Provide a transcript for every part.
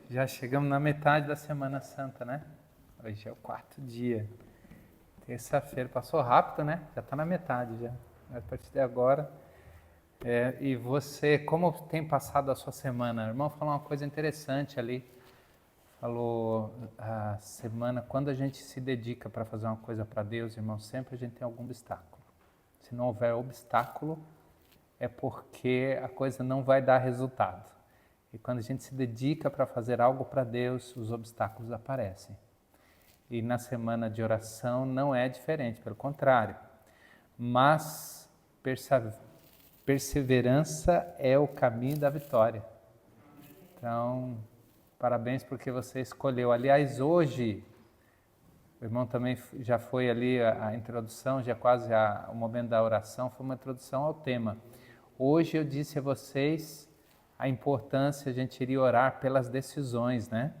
Já chegamos na metade da Semana Santa, né? Hoje é o 4º dia. Terça-feira, passou rápido, né? Já está na metade já. A partir de agora. E você, como tem passado a sua semana? O irmão falou uma coisa interessante ali. Falou a semana, quando a gente se dedica para fazer uma coisa para Deus, irmão, sempre a gente tem algum obstáculo. Se não houver obstáculo, é porque a coisa não vai dar resultado. E quando a gente se dedica para fazer algo para Deus, os obstáculos aparecem. E na semana de oração não é diferente, pelo contrário. Mas perseverança é o caminho da vitória. Então, parabéns porque você escolheu. Aliás, hoje, o irmão também já foi ali a introdução, já quase o momento da oração, foi uma introdução ao tema. Hoje eu disse a vocês a importância, a gente iria orar pelas decisões, né?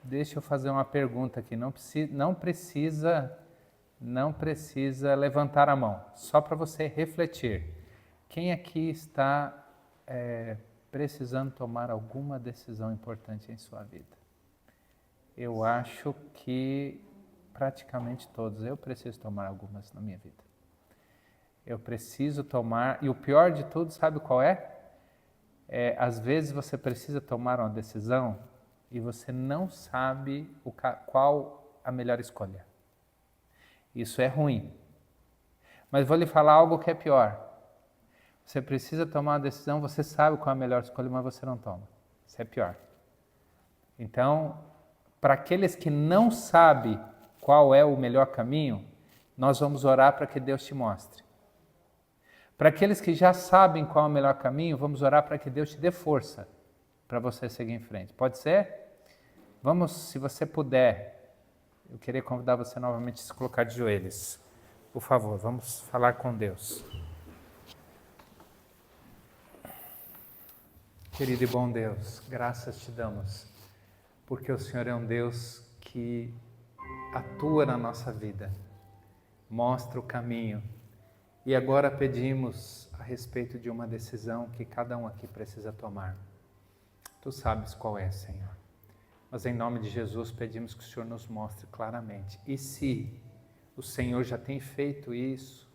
Deixa eu fazer uma pergunta aqui, não precisa levantar a mão, só para você refletir. Quem aqui está precisando tomar alguma decisão importante em sua vida? Eu acho que praticamente todos, eu preciso tomar algumas na minha vida. Eu preciso tomar, e o pior de tudo, sabe qual é? Às vezes você precisa tomar uma decisão e você não sabe qual a melhor escolha. Isso é ruim. Mas vou lhe falar algo que é pior. Você precisa tomar uma decisão, você sabe qual é a melhor escolha, mas você não toma. Isso é pior. Então, para aqueles que não sabem qual é o melhor caminho, nós vamos orar para que Deus te mostre. Para aqueles que já sabem qual é o melhor caminho, vamos orar para que Deus te dê força para você seguir em frente. Pode ser? Vamos, se você puder, eu queria convidar você novamente a se colocar de joelhos. Por favor, vamos falar com Deus. Querido e bom Deus, graças te damos, porque o Senhor é um Deus que atua na nossa vida, mostra o caminho. E agora pedimos a respeito de uma decisão que cada um aqui precisa tomar. Tu sabes qual é, Senhor. Mas em nome de Jesus pedimos que o Senhor nos mostre claramente. E se o Senhor já tem feito isso,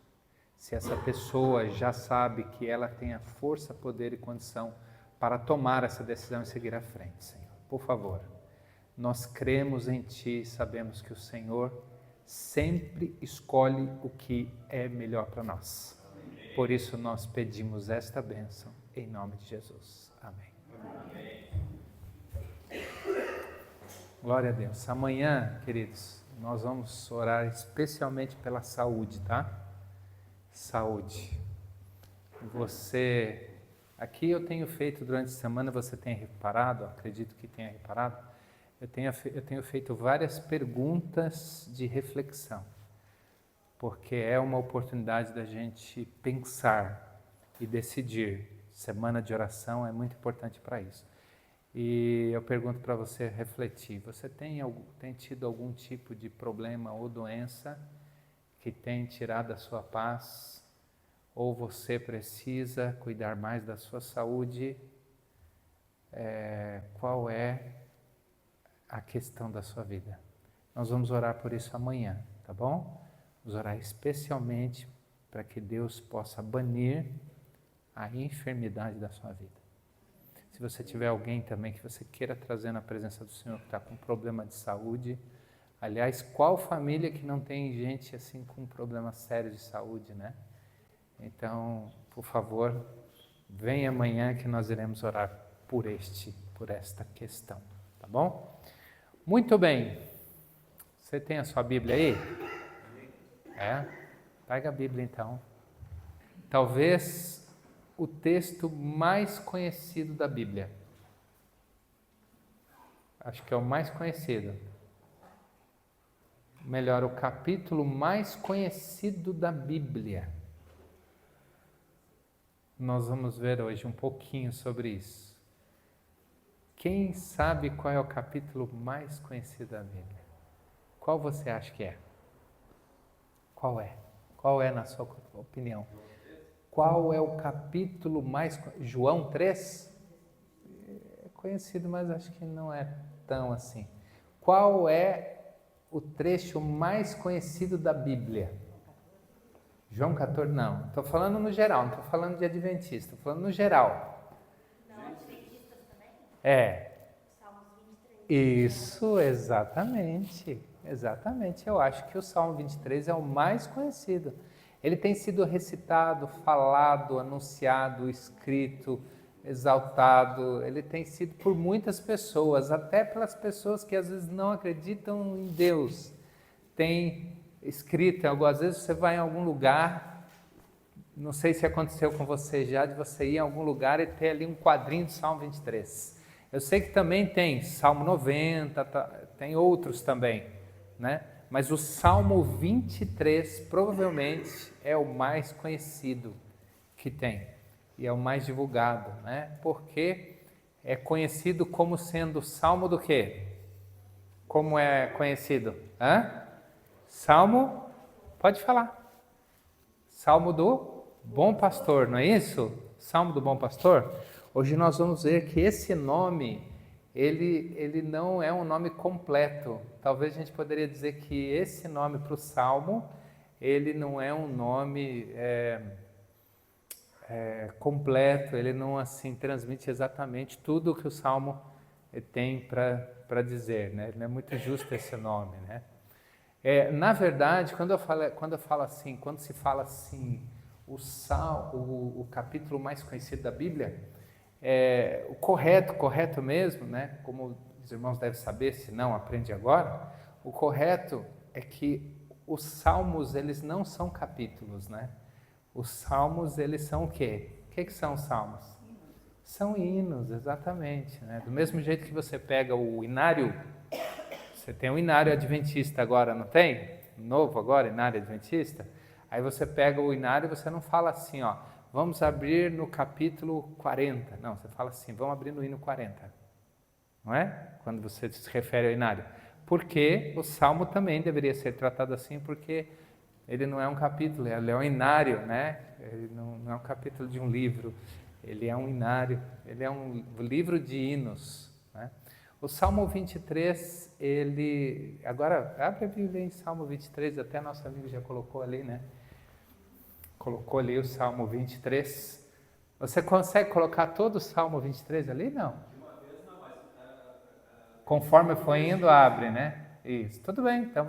se essa pessoa já sabe que ela tem a força, poder e condição para tomar essa decisão e seguir à frente, Senhor. Por favor, nós cremos em Ti e sabemos que o Senhor sempre escolhe o que é melhor para nós. Por isso nós pedimos esta bênção em nome de Jesus. Amém. Glória a Deus. Amanhã, queridos, nós vamos orar especialmente pela saúde, tá? Saúde. Você, aqui eu tenho feito durante a semana, você tem reparado, acredito que tenha reparado, eu tenho feito várias perguntas de reflexão, porque é uma oportunidade da gente pensar e decidir. Semana de oração é muito importante para isso. E eu pergunto para você refletir, você tem tido algum tipo de problema ou doença que tem tirado a sua paz? Ou você precisa cuidar mais da sua saúde? Qual é a questão da sua vida? Nós vamos orar por isso amanhã, tá bom? Vamos orar especialmente para que Deus possa banir a enfermidade da sua vida. Se você tiver alguém também que você queira trazer na presença do Senhor que está com problema de saúde, aliás, qual família que não tem gente assim com problema sério de saúde, né? Então, por favor, venha amanhã que nós iremos orar por esta questão, tá bom? Muito bem. Você tem a sua Bíblia aí? Pega a Bíblia então. Talvez o texto mais conhecido da Bíblia. Acho que é o mais conhecido. Melhor, o capítulo mais conhecido da Bíblia. Nós vamos ver hoje um pouquinho sobre isso. Quem sabe qual é o capítulo mais conhecido da Bíblia? Qual você acha que é? Qual é? Qual é na sua opinião? Qual é o capítulo mais... João 3? conhecido, mas acho que não é tão assim. Qual é o trecho mais conhecido da Bíblia? João 14, não. Estou falando no geral, não estou falando de adventista, estou falando no geral. Não, adventistas também? É. Salmos 23. Isso, exatamente. Exatamente. Eu acho que o Salmo 23 é o mais conhecido. Ele tem sido recitado, falado, anunciado, escrito, exaltado. Ele tem sido por muitas pessoas, até pelas pessoas que às vezes não acreditam em Deus. Tem escrito, às vezes você vai em algum lugar, não sei se aconteceu com você já, de você ir em algum lugar e ter ali um quadrinho do Salmo 23. Eu sei que também tem Salmo 90, tem outros também, né? Mas o Salmo 23 provavelmente é o mais conhecido que tem e é o mais divulgado, né? Porque é conhecido como sendo o Salmo do quê? Como é conhecido? Salmo, pode falar. Salmo do Bom Pastor, não é isso? Salmo do Bom Pastor. Hoje nós vamos ver que esse nome, ele não é um nome completo. Talvez a gente poderia dizer que esse nome para o Salmo, ele não é um nome completo, ele não assim transmite exatamente tudo o que o Salmo tem para dizer, né? Não é muito justo esse nome, né? Na verdade, quando se fala assim, o capítulo mais conhecido da Bíblia, o correto mesmo, né? Como os irmãos devem saber, se não aprende agora, o correto é que os salmos, eles não são capítulos, né? Os salmos, eles são o quê? O que são os salmos? São hinos, exatamente, né? Do mesmo jeito que você pega o inário, você tem um inário adventista agora, não tem? Novo agora, inário adventista. Aí você pega o inário e você não fala assim, ó, vamos abrir no capítulo 40. Não, você fala assim, vamos abrir no hino 40. Não é? Quando você se refere ao inário. Porque o salmo também deveria ser tratado assim, porque ele não é um capítulo, ele é um inário, né? Ele não é um capítulo de um livro, ele é um inário, ele é um livro de hinos, né? O Salmo 23, agora abre a Bíblia em Salmo 23, até nosso amigo já colocou ali, né? Colocou ali o Salmo 23. Você consegue colocar todo o Salmo 23 ali? Não. Conforme foi indo, abre, né? Isso, tudo bem, então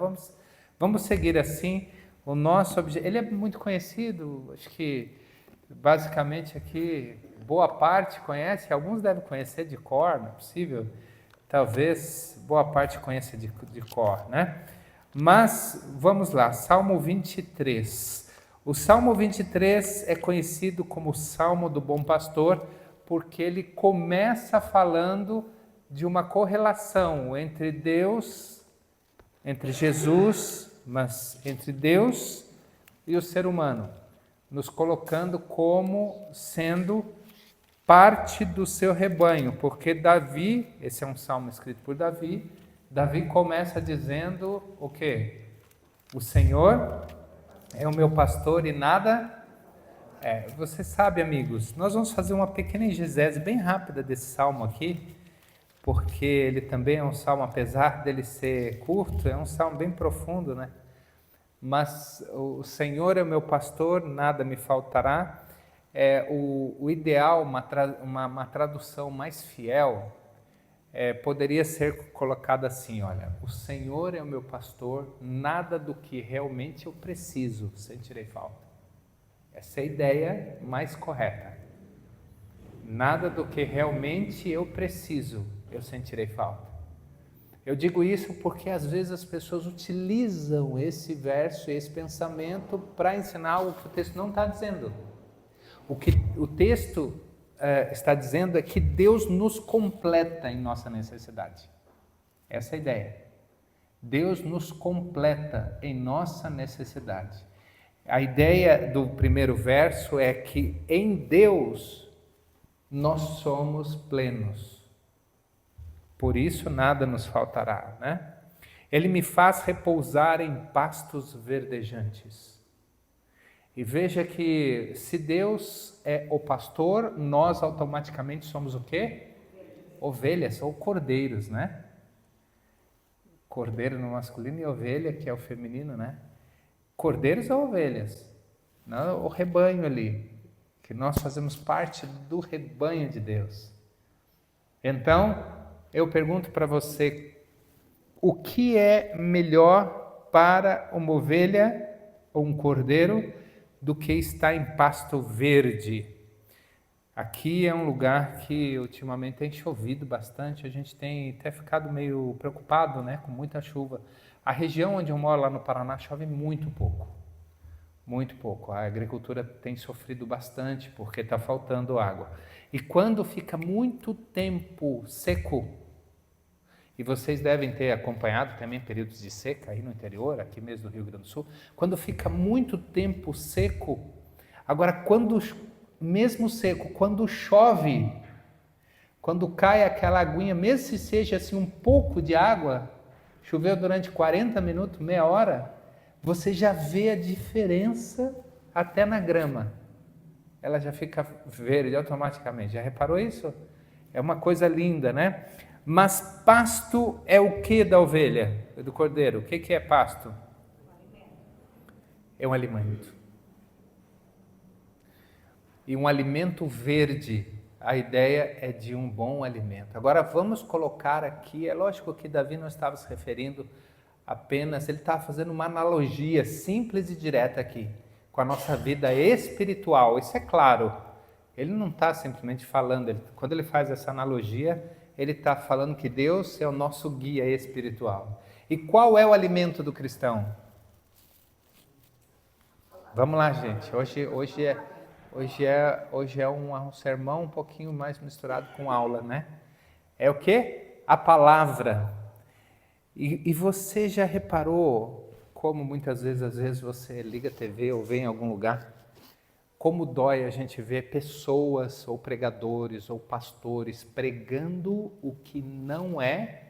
vamos seguir assim. O nosso objetivo, ele é muito conhecido, acho que basicamente aqui boa parte conhece, alguns devem conhecer de cor, não é possível, talvez boa parte conheça de cor, né? Mas vamos lá, Salmo 23. O Salmo 23 é conhecido como o Salmo do Bom Pastor, porque ele começa falando de uma correlação entre Deus, entre Jesus, mas entre Deus e o ser humano, nos colocando como sendo parte do seu rebanho, porque Davi, esse é um salmo escrito por Davi, Davi começa dizendo o quê? O Senhor é o meu pastor e nada... Você sabe, amigos, nós vamos fazer uma pequena exegese bem rápida desse salmo aqui, porque ele também é um salmo, apesar dele ser curto, é um salmo bem profundo, né? Mas o Senhor é o meu pastor, nada me faltará. O ideal, uma tradução mais fiel, poderia ser colocada assim, olha, o Senhor é o meu pastor, nada do que realmente eu preciso sentirei falta. Essa é a ideia mais correta. Nada do que realmente eu preciso, eu sentirei falta. Eu digo isso porque às vezes as pessoas utilizam esse verso, esse pensamento para ensinar algo que o texto não está dizendo. O que o texto está dizendo é que Deus nos completa em nossa necessidade. Essa é a ideia. Deus nos completa em nossa necessidade. A ideia do primeiro verso é que em Deus nós somos plenos. Por isso nada nos faltará, né? Ele me faz repousar em pastos verdejantes. E veja que se Deus é o pastor, nós automaticamente somos o quê? ovelhas ou cordeiros, né? Cordeiro no masculino e ovelha, que é o feminino, né? Cordeiros ou ovelhas, não, o rebanho ali, que nós fazemos parte do rebanho de Deus. Então, eu pergunto para você, o que é melhor para uma ovelha ou um cordeiro do que estar em pasto verde? Aqui é um lugar que ultimamente tem chovido bastante, a gente tem até ficado meio preocupado, né, com muita chuva. A região onde eu moro, lá no Paraná, chove muito pouco. Muito pouco. A agricultura tem sofrido bastante porque está faltando água. E quando fica muito tempo seco, e vocês devem ter acompanhado também períodos de seca aí no interior, aqui mesmo do Rio Grande do Sul, quando fica muito tempo seco, agora mesmo seco, quando chove, quando cai aquela aguinha, mesmo se seja assim um pouco de água, choveu durante 40 minutos, meia hora, você já vê a diferença até na grama. Ela já fica verde automaticamente. Já reparou isso? É uma coisa linda, né? Mas pasto é o que da ovelha, do cordeiro? O que é pasto? É um alimento. E um alimento verde, a ideia é de um bom alimento. Agora vamos colocar aqui, é lógico que Davi não estava se referindo apenas, ele estava fazendo uma analogia simples e direta aqui, com a nossa vida espiritual. Isso é claro, ele não está simplesmente falando, quando ele faz essa analogia, ele está falando que Deus é o nosso guia espiritual. E qual é o alimento do cristão? Vamos lá, gente, hoje é um sermão um pouquinho mais misturado com aula, né? É o quê? A palavra. E você já reparou como muitas vezes, às vezes você liga a TV ou vem em algum lugar, como dói a gente ver pessoas ou pregadores ou pastores pregando o que não é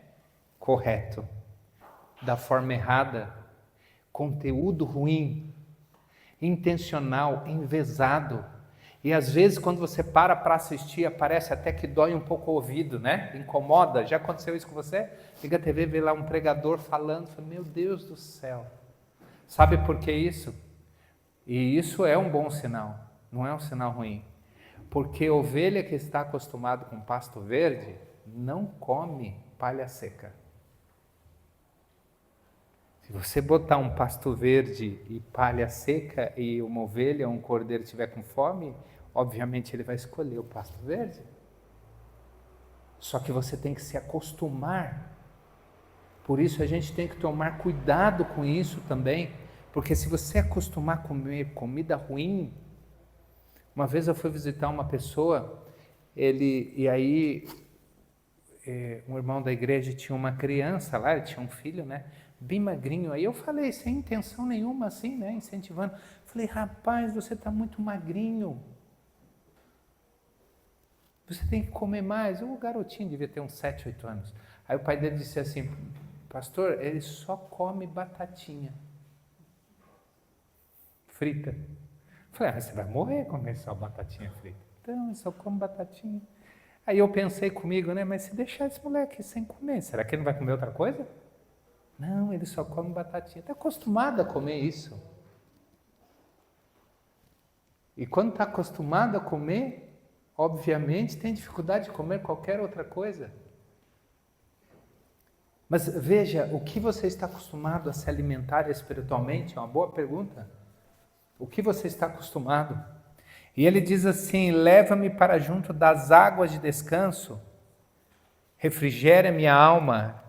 correto, da forma errada, conteúdo ruim, intencional, envezado. E às vezes quando você para assistir, parece até que dói um pouco o ouvido, né? Incomoda. Já aconteceu isso com você? Liga a TV, vê lá um pregador falando, fala, meu Deus do céu. Sabe por que isso? E isso é um bom sinal, não é um sinal ruim. Porque a ovelha que está acostumada com pasto verde, não come palha seca. Se você botar um pasto verde e palha seca e uma ovelha, um cordeiro estiver com fome, obviamente ele vai escolher o pasto verde. Só que você tem que se acostumar. Por isso a gente tem que tomar cuidado com isso também, porque se você acostumar a comer comida ruim, uma vez eu fui visitar uma pessoa, um irmão da igreja tinha uma criança lá, ele tinha um filho, né? Bem magrinho, aí eu falei, sem intenção nenhuma assim, né, incentivando, falei, rapaz, você está muito magrinho, você tem que comer mais. O garotinho devia ter uns 7, 8 anos, aí o pai dele disse assim, pastor, ele só come batatinha frita. Falei, você vai morrer comendo só batatinha frita. Então, ele só come batatinha. Aí eu pensei comigo, né, mas se deixar esse moleque sem comer, será que ele não vai comer outra coisa? Não, ele só come batatinha. Está acostumado a comer isso. E quando está acostumado a comer, obviamente tem dificuldade de comer qualquer outra coisa. Mas veja, o que você está acostumado a se alimentar espiritualmente? É uma boa pergunta. O que você está acostumado? E ele diz assim, leva-me para junto das águas de descanso, refrigera minha alma.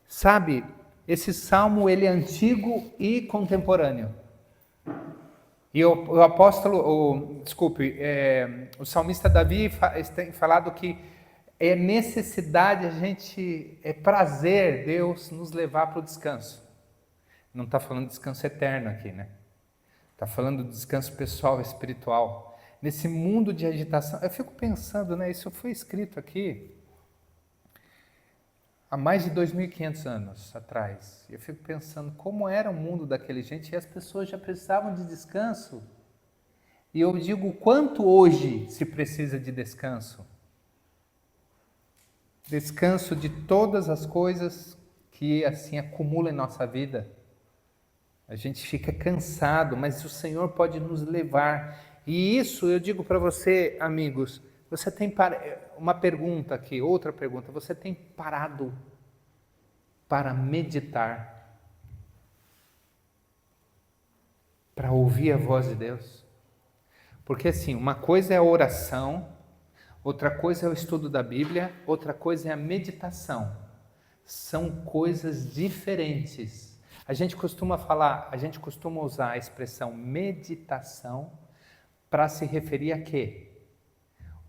Sabe, esse salmo ele é antigo e contemporâneo. E o salmista Davi tem falado que é necessidade é prazer Deus nos levar para o descanso. Não está falando de descanso eterno aqui, né? Está falando do descanso pessoal, espiritual. Nesse mundo de agitação, eu fico pensando, né? Isso foi escrito aqui há mais de 2.500 anos atrás. Eu fico pensando como era o mundo daquele gente e as pessoas já precisavam de descanso. E eu digo, quanto hoje se precisa de descanso? descanso de todas as coisas que assim acumulam em nossa vida. A gente fica cansado, mas o Senhor pode nos levar. E isso eu digo para você, amigos, você tem uma pergunta aqui, outra pergunta, você tem parado para meditar, para ouvir a voz de Deus? Porque assim, uma coisa é a oração, outra coisa é o estudo da Bíblia, outra coisa é a meditação. São coisas diferentes. A gente costuma usar a expressão meditação para se referir a quê?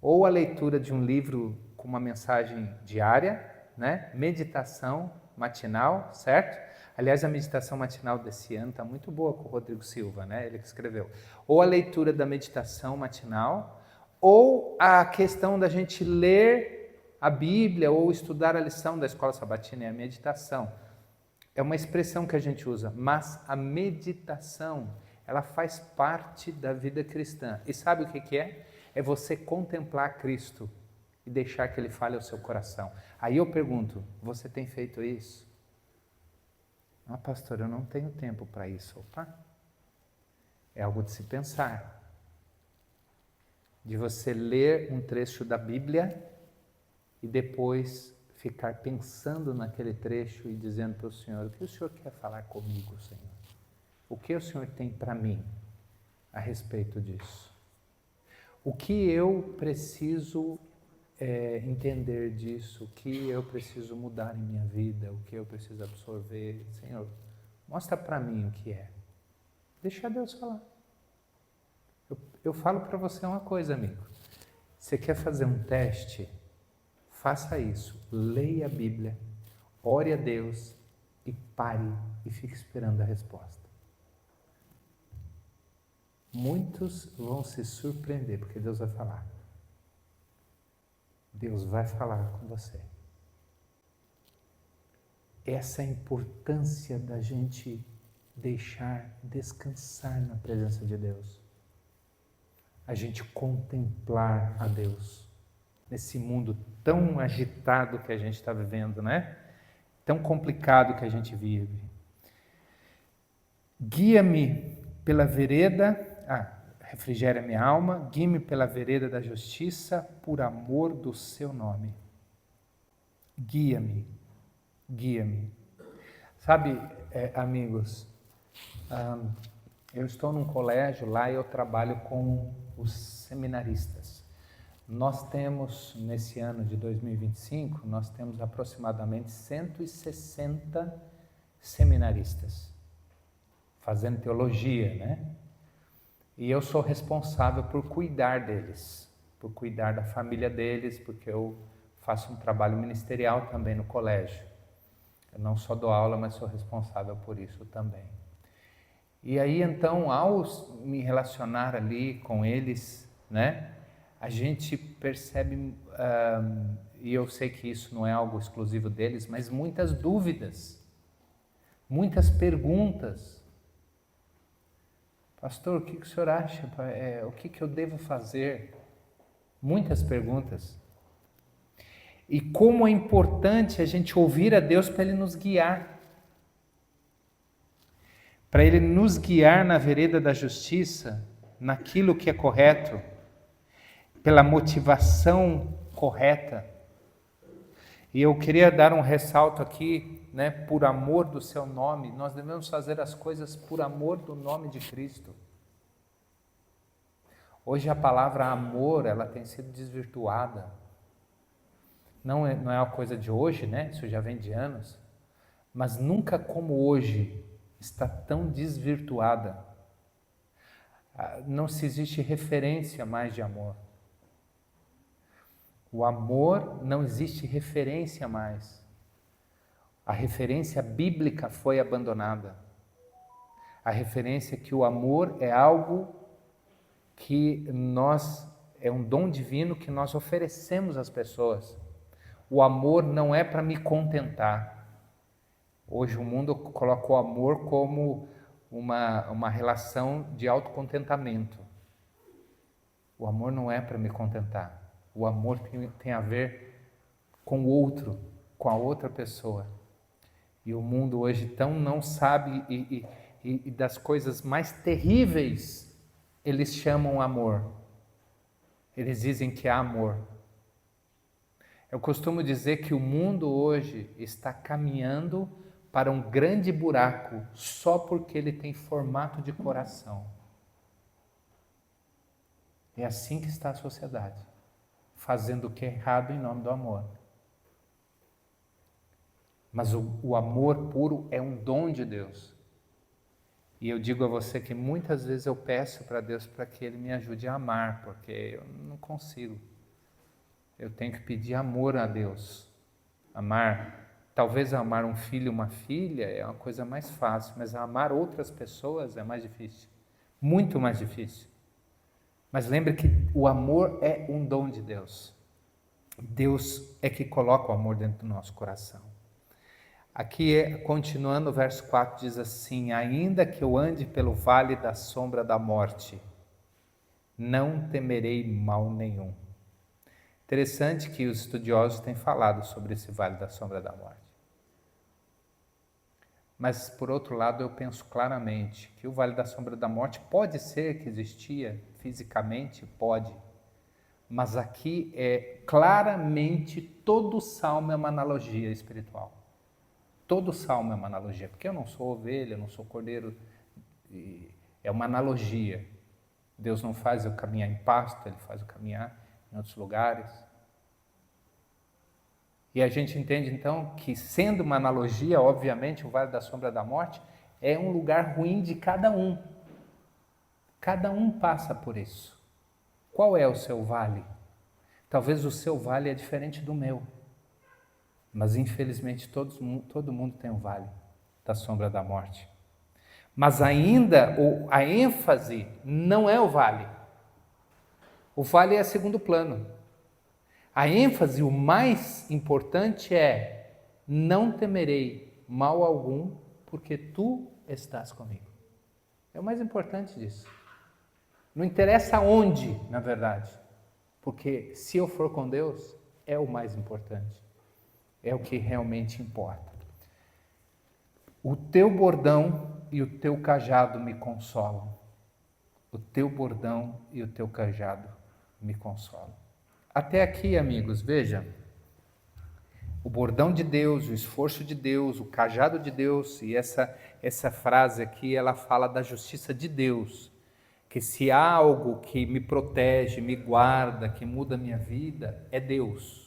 Ou a leitura de um livro com uma mensagem diária, né? Meditação matinal, certo? Aliás, a meditação matinal desse ano está muito boa com o Rodrigo Silva, né? Ele que escreveu. Ou a leitura da meditação matinal, ou a questão da gente ler a Bíblia ou estudar a lição da escola sabatina, é a meditação. É uma expressão que a gente usa, mas a meditação, ela faz parte da vida cristã. E sabe o que é? É você contemplar Cristo e deixar que Ele fale ao seu coração. Aí eu pergunto, você tem feito isso? Ah, pastor, eu não tenho tempo para isso. Opa, é algo de se pensar. De você ler um trecho da Bíblia e depois ficar pensando naquele trecho e dizendo para o Senhor, o que o Senhor quer falar comigo, Senhor? O que o Senhor tem para mim a respeito disso? O que eu preciso entender disso? O que eu preciso mudar em minha vida? O que eu preciso absorver? Senhor, mostra para mim o que é. Deixa Deus falar. Eu falo para você uma coisa, amigo. Você quer fazer um teste? Faça isso. Leia a Bíblia, ore a Deus e pare e fique esperando a resposta. Muitos vão se surpreender, porque Deus vai falar. Deus vai falar com você. Essa é a importância da gente deixar descansar na presença de Deus. A gente contemplar a Deus nesse mundo tão agitado que a gente está vivendo, né? Tão complicado que a gente vive. Guia-me pela vereda, refrigera minha alma, guie-me pela vereda da justiça, por amor do seu nome. Guia-me, guia-me. Sabe, amigos, eu estou num colégio lá e eu trabalho com os seminaristas. Nós temos, nesse ano de 2025, nós temos aproximadamente 160 seminaristas fazendo teologia, né? E eu sou responsável por cuidar deles, por cuidar da família deles, porque eu faço um trabalho ministerial também no colégio. Eu não só dou aula, mas sou responsável por isso também. E aí, então, ao me relacionar ali com eles, né, a gente percebe, e eu sei que isso não é algo exclusivo deles, mas muitas dúvidas, muitas perguntas. Pastor, o que o senhor acha? O que eu devo fazer? Muitas perguntas. E como é importante a gente ouvir a Deus para Ele nos guiar. Para Ele nos guiar na vereda da justiça, naquilo que é correto, pela motivação correta. E eu queria dar um ressalto aqui, né, por amor do seu nome. Nós devemos fazer as coisas por amor do nome de Cristo. Hoje a palavra amor, ela tem sido desvirtuada. Não é uma coisa de hoje, né? Isso já vem de anos. Mas nunca como hoje está tão desvirtuada. Não se existe referência mais de amor. O amor não existe referência mais. A referência bíblica foi abandonada. A referência que o amor é algo que é um dom divino que nós oferecemos às pessoas. O amor não é para me contentar. Hoje o mundo coloca o amor como uma relação de autocontentamento. O amor não é para me contentar. O amor tem a ver com o outro, com a outra pessoa. E o mundo hoje tão não sabe e das coisas mais terríveis eles chamam amor. Eles dizem que há amor. Eu costumo dizer que o mundo hoje está caminhando para um grande buraco só porque ele tem formato de coração. É assim que está a sociedade, fazendo o que é errado em nome do amor. Mas o amor puro é um dom de Deus. E eu digo a você que muitas vezes eu peço para Deus para que Ele me ajude a amar, porque eu não consigo. Eu tenho que pedir amor a Deus. Amar, talvez amar um filho, uma filha é uma coisa mais fácil, mas amar outras pessoas é mais difícil. Muito mais difícil. Mas lembre que o amor é um dom de Deus. Deus é que coloca o amor dentro do nosso coração. Aqui, continuando o verso 4, diz assim: ainda que eu ande pelo vale da sombra da morte, não temerei mal nenhum. Interessante que os estudiosos têm falado sobre esse vale da sombra da morte. Mas, por outro lado, eu penso claramente que o vale da sombra da morte pode ser que existia fisicamente, pode. Mas aqui é claramente, todo o salmo é uma analogia espiritual. Todo salmo é uma analogia, porque eu não sou ovelha, eu não sou cordeiro, é uma analogia. Deus não faz eu caminhar em pasto, Ele faz eu caminhar em outros lugares. E a gente entende então que, sendo uma analogia, obviamente o Vale da Sombra da Morte é um lugar ruim de cada um. Cada um passa por isso. Qual é o seu vale? Talvez o seu vale é diferente do meu. Mas infelizmente todo mundo tem um vale da sombra da morte. Mas ainda a ênfase não é o vale. O vale é segundo plano. A ênfase, o mais importante é: não temerei mal algum, porque tu estás comigo. É o mais importante disso. Não interessa onde, na verdade, porque se eu for com Deus, é o mais importante. É o que realmente importa. O teu bordão e o teu cajado me consolam. O teu bordão e o teu cajado me consolam. Até aqui, amigos, veja. O bordão de Deus, o esforço de Deus, o cajado de Deus, e essa frase aqui, ela fala da justiça de Deus. Que se há algo que me protege, me guarda, que muda a minha vida, é Deus.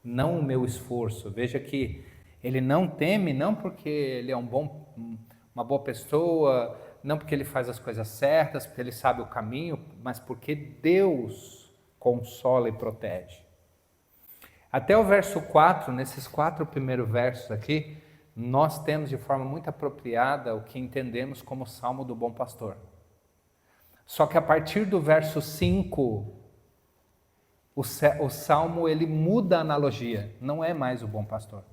Não o meu esforço. Veja que ele não teme, não porque ele é uma boa pessoa, não porque ele faz as coisas certas, porque ele sabe o caminho, mas porque Deus consola e protege. Até o verso 4, nesses 4 primeiros versos aqui, nós temos de forma muito apropriada o que entendemos como o Salmo do Bom Pastor. Só que a partir do verso 5, o Salmo ele muda a analogia, não é mais o Bom Pastor.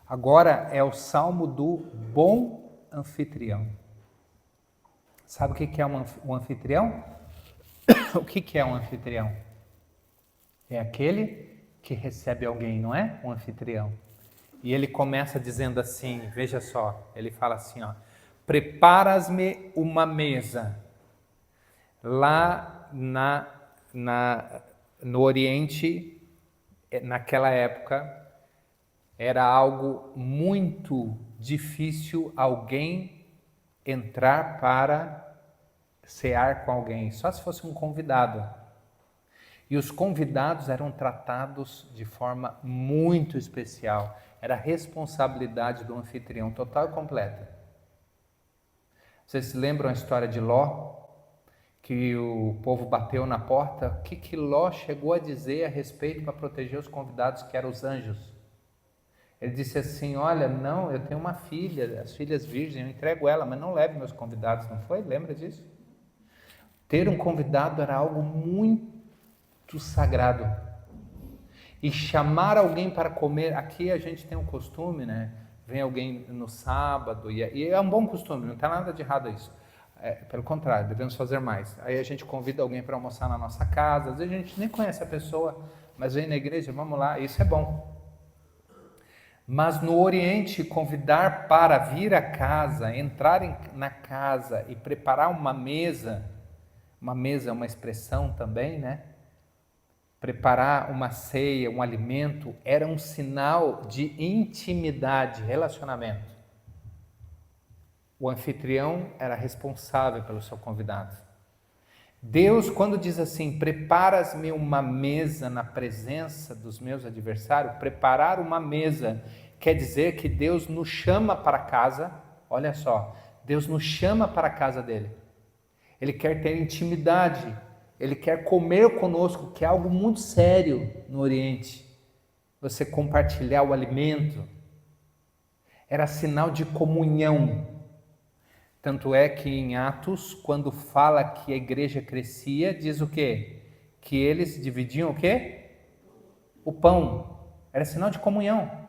Agora é o Salmo do Bom Anfitrião. Sabe o que é um anfitrião? O que é um anfitrião? É aquele que recebe alguém, não é? Um anfitrião. E ele começa dizendo assim, veja só, ele fala assim, ó: preparas-me uma mesa. Lá no Oriente, naquela época, era algo muito difícil alguém entrar para cear com alguém, só se fosse um convidado. E os convidados eram tratados de forma muito especial. Era responsabilidade do anfitrião total e completa. Vocês se lembram a história de Ló? Que o povo bateu na porta. O que Ló chegou a dizer a respeito para proteger os convidados, que eram os anjos? Ele disse assim: olha, não, eu tenho uma filha, as filhas virgens, eu entrego ela, mas não leve meus convidados, não foi? Lembra disso? Ter um convidado era algo muito sagrado. E chamar alguém para comer, aqui a gente tem um costume, né? Vem alguém no sábado, e é um bom costume, não está nada de errado isso. Pelo contrário, devemos fazer mais. Aí a gente convida alguém para almoçar na nossa casa, às vezes a gente nem conhece a pessoa, mas vem na igreja, vamos lá, isso é bom. Mas no Oriente, convidar para vir à casa, entrar na casa e preparar uma mesa é uma expressão também, né? Preparar uma ceia, um alimento, era um sinal de intimidade, relacionamento. O anfitrião era responsável pelo seu convidado. Deus, quando diz assim, preparas-me uma mesa na presença dos meus adversários, preparar uma mesa quer dizer que Deus nos chama para casa, olha só, Deus nos chama para a casa dele. Ele quer ter intimidade, ele quer comer conosco, que é algo muito sério no Oriente. Você compartilhar o alimento era sinal de comunhão. Tanto é que em Atos, quando fala que a igreja crescia, diz o quê? Que eles dividiam o quê? O pão. Era sinal de comunhão.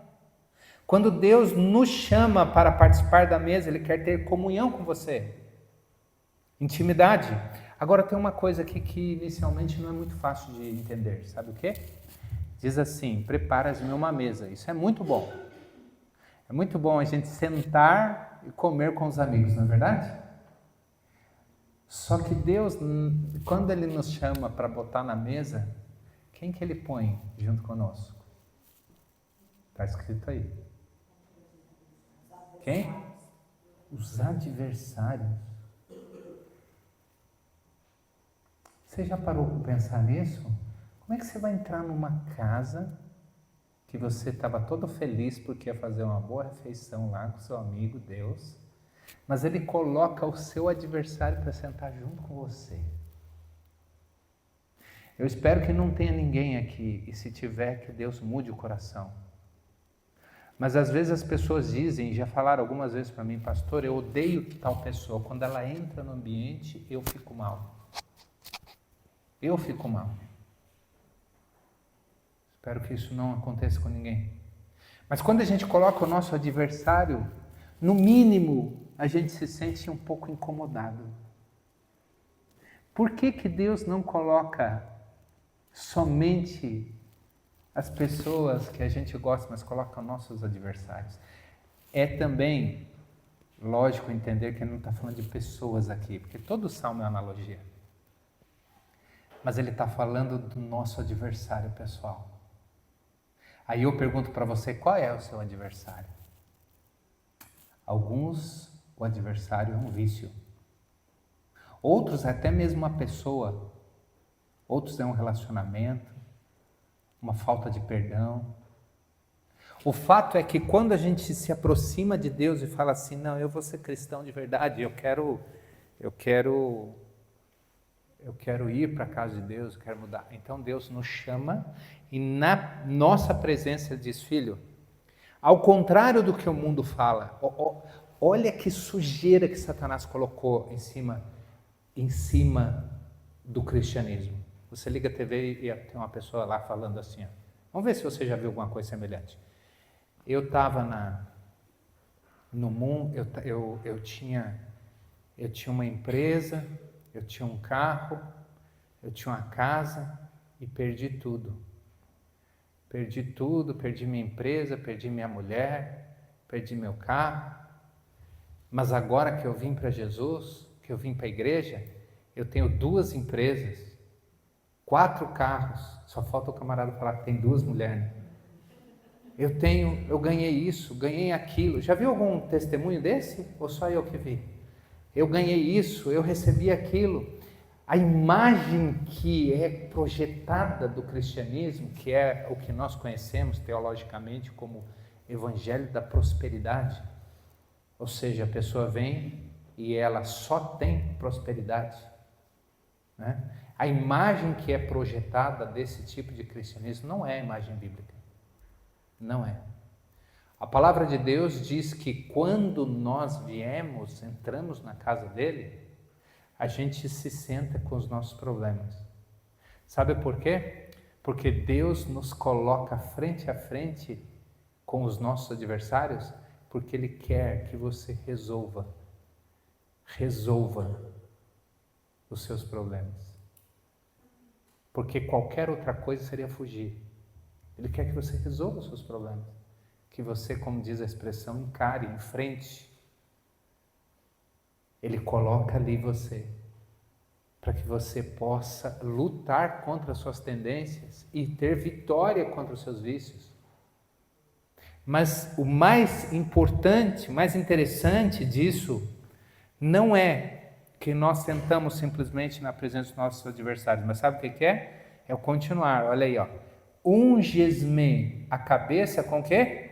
Quando Deus nos chama para participar da mesa, Ele quer ter comunhão com você. Intimidade. Agora tem uma coisa aqui que inicialmente não é muito fácil de entender. Sabe o quê? Diz assim, preparas-me uma mesa. Isso é muito bom. É muito bom a gente sentar e comer com os amigos, não é verdade? Só que Deus, quando Ele nos chama para botar na mesa, quem que Ele põe junto conosco? Está escrito aí. Quem? Os adversários. Você já parou para pensar nisso? Como é que você vai entrar numa casa que você estava todo feliz porque ia fazer uma boa refeição lá com seu amigo Deus, mas Ele coloca o seu adversário para sentar junto com você? Eu espero que não tenha ninguém aqui, e se tiver, que Deus mude o coração. Mas às vezes as pessoas dizem, já falaram algumas vezes para mim, pastor, eu odeio tal pessoa, quando ela entra no ambiente, eu fico mal. Eu fico mal. Espero que isso não aconteça com ninguém. Mas quando a gente coloca o nosso adversário, no mínimo, a gente se sente um pouco incomodado. Por que que Deus não coloca somente as pessoas que a gente gosta, mas coloca nossos adversários? É também lógico entender que ele não está falando de pessoas aqui, porque todo salmo é analogia. Mas ele está falando do nosso adversário pessoal. Aí eu pergunto para você, qual é o seu adversário? Alguns, o adversário é um vício. Outros, até mesmo uma pessoa. Outros é um relacionamento, uma falta de perdão. O fato é que quando a gente se aproxima de Deus e fala assim, não, eu vou ser cristão de verdade, eu quero ir para a casa de Deus, eu quero mudar. Então Deus nos chama e na nossa presença Ele diz, filho, ao contrário do que o mundo fala, olha que sujeira que Satanás colocou em cima do cristianismo. Você liga a TV e tem uma pessoa lá falando assim, ó. Vamos ver se você já viu alguma coisa semelhante. Eu estava no mundo, eu tinha uma empresa, eu tinha um carro, eu tinha uma casa e perdi tudo. Perdi tudo, perdi minha empresa, perdi minha mulher, perdi meu carro. Mas agora que eu vim para Jesus, que eu vim para a igreja, eu tenho 2 empresas, 4 carros, só falta o camarada falar que tem 2 mulheres. Né? Eu ganhei isso, ganhei aquilo. Já viu algum testemunho desse? Ou só eu que vi? Eu ganhei isso, eu recebi aquilo. A imagem que é projetada do cristianismo, que é o que nós conhecemos teologicamente como evangelho da prosperidade, ou seja, a pessoa vem e ela só tem prosperidade, né? A imagem que é projetada desse tipo de cristianismo não é a imagem bíblica, não é. A palavra de Deus diz que quando nós entramos na casa dele, a gente se senta com os nossos problemas. Sabe por quê? Porque Deus nos coloca frente a frente com os nossos adversários, porque Ele quer que você resolva os seus problemas. porque qualquer outra coisa seria fugir. Ele quer que você resolva os seus problemas, que você, como diz a expressão, encare, enfrente. Ele coloca ali você, para que você possa lutar contra as suas tendências e ter vitória contra os seus vícios. Mas o mais importante, o mais interessante disso, não é que nós sentamos simplesmente na presença dos nossos adversários, mas sabe o que é? É o continuar, olha aí, ó. Unges-me a cabeça com o quê?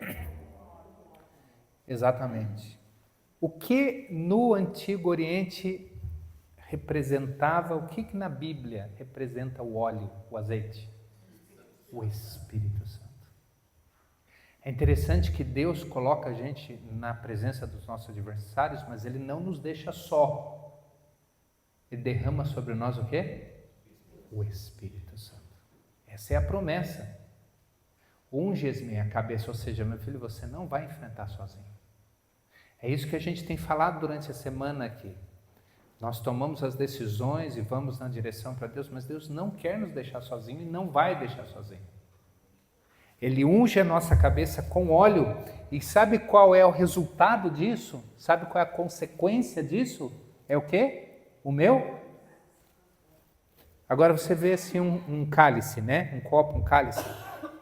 Exatamente. O que no Antigo Oriente representava, o que na Bíblia representa o óleo, o azeite? O Espírito Santo. É interessante que Deus coloca a gente na presença dos nossos adversários, mas Ele não nos deixa só. Ele derrama sobre nós o quê? O Espírito Santo. Essa é a promessa. Unges-me a cabeça, ou seja, meu filho, você não vai enfrentar sozinho. É isso que a gente tem falado durante a semana aqui. Nós tomamos as decisões e vamos na direção para Deus, mas Deus não quer nos deixar sozinho e não vai deixar sozinho. Ele unge a nossa cabeça com óleo e sabe qual é o resultado disso? Sabe qual é a consequência disso? É o quê? O meu? Agora você vê assim um cálice, né? Um copo, um cálice.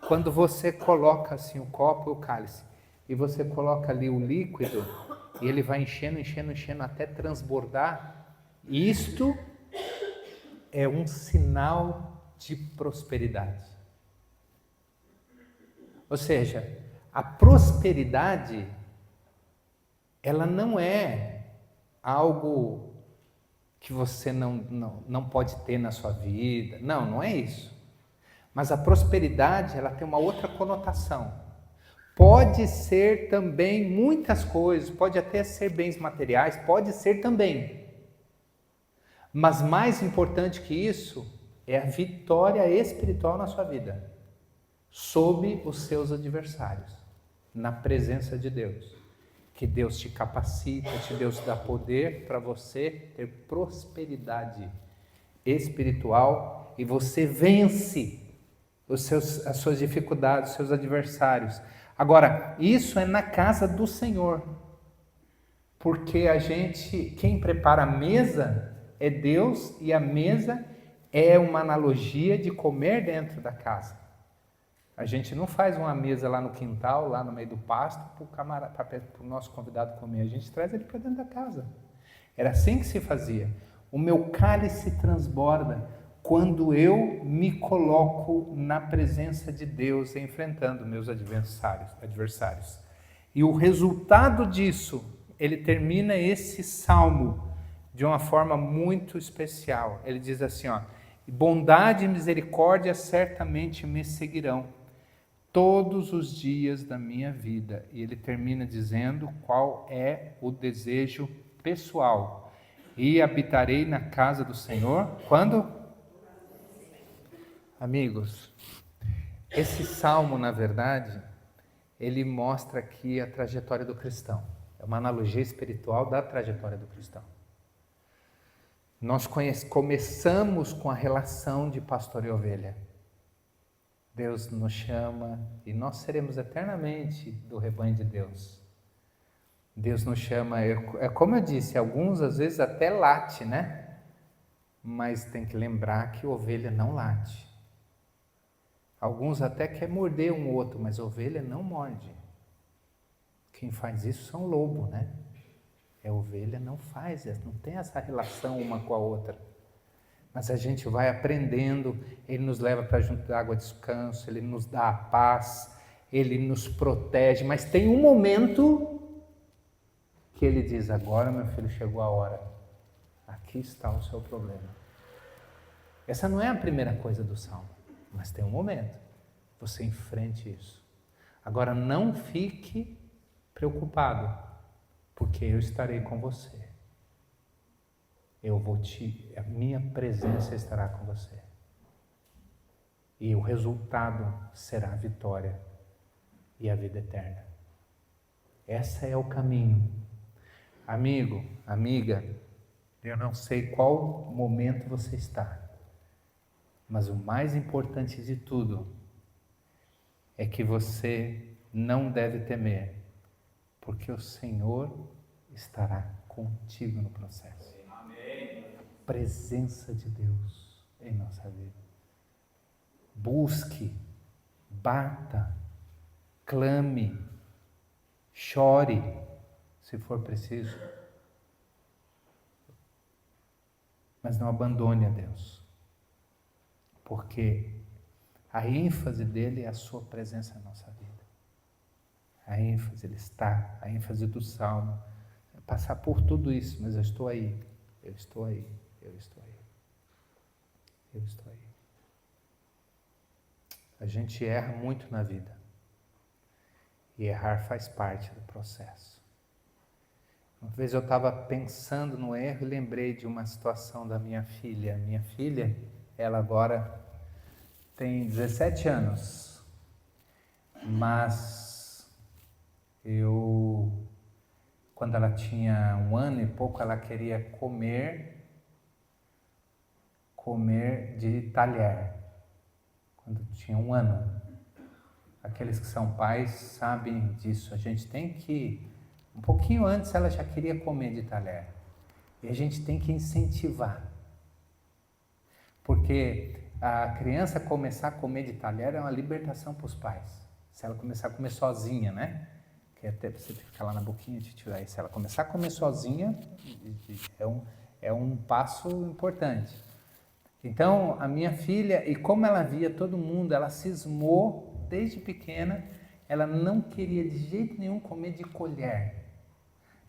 Quando você coloca assim o copo e o cálice e você coloca ali o líquido e ele vai enchendo, enchendo, enchendo até transbordar, isto é um sinal de prosperidade. Ou seja, a prosperidade, ela não é algo que você não pode ter na sua vida. Não é isso. Mas a prosperidade, ela tem uma outra conotação. Pode ser também muitas coisas, pode até ser bens materiais, pode ser também. Mas mais importante que isso é a vitória espiritual na sua vida, sob os seus adversários, na presença de Deus. Que Deus te capacita, que Deus dá poder para você ter prosperidade espiritual e você vence as suas dificuldades, os seus adversários. Agora, isso é na casa do Senhor, porque quem prepara a mesa é Deus e a mesa é uma analogia de comer dentro da casa. A gente não faz uma mesa lá no quintal, lá no meio do pasto, para o nosso convidado comer. A gente traz ele para dentro da casa. Era assim que se fazia. O meu cálice transborda quando eu me coloco na presença de Deus, enfrentando meus adversários. E o resultado disso, ele termina esse salmo de uma forma muito especial. Ele diz assim, ó: bondade e misericórdia certamente me seguirão todos os dias da minha vida. E ele termina dizendo qual é o desejo pessoal. E habitarei na casa do Senhor, quando? Amigos, esse salmo, na verdade, ele mostra aqui a trajetória do cristão. É uma analogia espiritual da trajetória do cristão. Nós começamos com a relação de pastor e ovelha. Deus nos chama e nós seremos eternamente do rebanho de Deus. Deus nos chama, é como eu disse, alguns às vezes até late, né? Mas tem que lembrar que ovelha não late. Alguns até querem morder um outro, mas ovelha não morde. Quem faz isso são lobo, né? Ovelha não faz, não tem essa relação uma com a outra. Mas a gente vai aprendendo, Ele nos leva para junto da água de descanso, Ele nos dá a paz, Ele nos protege, mas tem um momento que Ele diz: agora, meu filho, chegou a hora, aqui está o seu problema. Essa não é a primeira coisa do salmo, mas tem um momento, você enfrente isso. Agora não fique preocupado, porque eu estarei com você. A minha presença estará com você. E o resultado será a vitória e a vida eterna. Esse é o caminho. Amigo, amiga, eu não sei qual momento você está, Mas o mais importante de tudo é que você não deve temer, porque o Senhor estará contigo no processo. Amém. Presença de Deus em nossa vida. Busque, bata, clame, chore, se for preciso. Mas não abandone a Deus, porque a ênfase dele é a sua presença na nossa vida. A ênfase, ele está, a ênfase do Salmo, é passar por tudo isso, mas eu estou aí, eu estou aí, eu estou aí, eu estou aí. A gente erra muito na vida, e errar faz parte do processo. Uma vez eu estava pensando no erro e lembrei de uma situação da minha filha. Minha filha, ela agora tem 17 anos, mas quando ela tinha 1 ano e pouco, ela queria comer de talher, quando tinha 1 ano. Aqueles que são pais sabem disso. A gente tem que, um pouquinho antes ela já queria comer de talher, e a gente tem que incentivar, porque a criança começar a comer de talher é uma libertação para os pais. Se ela começar a comer sozinha, né? Que até você ficar lá na boquinha de tirar. Se ela começar a comer sozinha, é um passo importante. Então, a minha filha, e como ela via todo mundo, ela cismou desde pequena, ela não queria de jeito nenhum comer de colher,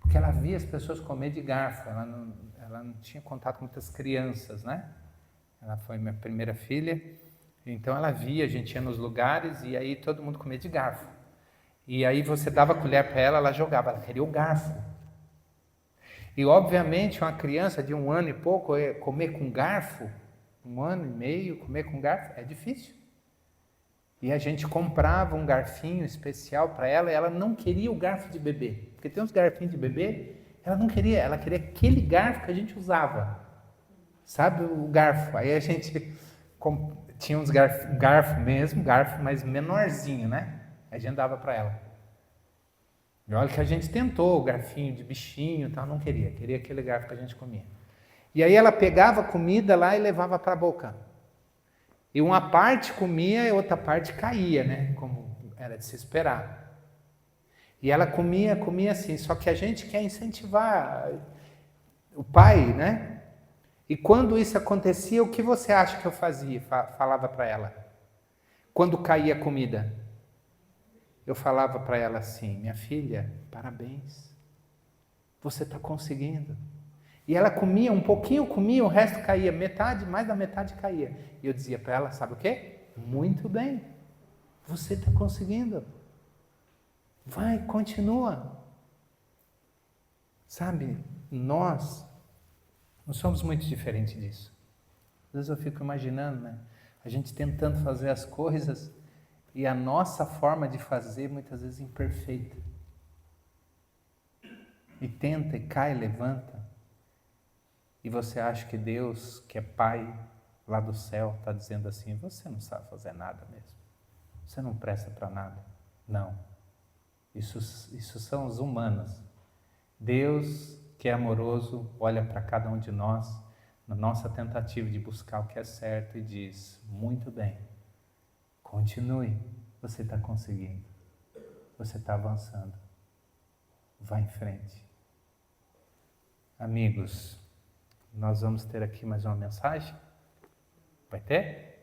porque ela via as pessoas comer de garfo. Ela não tinha contato com muitas crianças, né? Ela foi minha primeira filha, então ela via, a gente ia nos lugares e aí todo mundo comia de garfo. E aí você dava a colher para ela, ela jogava, ela queria o garfo. E obviamente uma criança de 1 ano e pouco comer com garfo, 1 ano e meio, comer com garfo é difícil. E a gente comprava um garfinho especial para ela e ela não queria o garfo de bebê. Porque tem uns garfinhos de bebê, ela não queria, ela queria aquele garfo que a gente usava. Sabe o garfo? Aí a gente tinha uns garfo mesmo, garfo, mas menorzinho, né? A gente dava para ela. E olha que a gente tentou o garfinho de bichinho e tal, não queria. Queria aquele garfo que a gente comia. E aí ela pegava a comida lá e levava para a boca. E uma parte comia e outra parte caía, né? Como era de se esperar. E ela comia assim. Só que a gente quer incentivar o pai, né? E quando isso acontecia, o que você acha que eu fazia? Falava para ela. Quando caía a comida, eu falava para ela assim: minha filha, parabéns, você está conseguindo. E ela comia, um pouquinho comia, o resto caía, metade, mais da metade caía. E eu dizia para ela, sabe o quê? Muito bem, você está conseguindo. Vai, continua. Sabe, nós não somos muito diferentes disso. Às vezes eu fico imaginando, né? A gente tentando fazer as coisas e a nossa forma de fazer muitas vezes imperfeita. E tenta, e cai, levanta. E você acha que Deus, que é Pai lá do céu, está dizendo assim: você não sabe fazer nada mesmo. Você não presta para nada. Não. Isso são os humanos. Deus, que é amoroso, olha para cada um de nós, na nossa tentativa de buscar o que é certo e diz: muito bem, continue, você está conseguindo, você está avançando, vá em frente. Amigos, nós vamos ter aqui mais uma mensagem? Vai ter?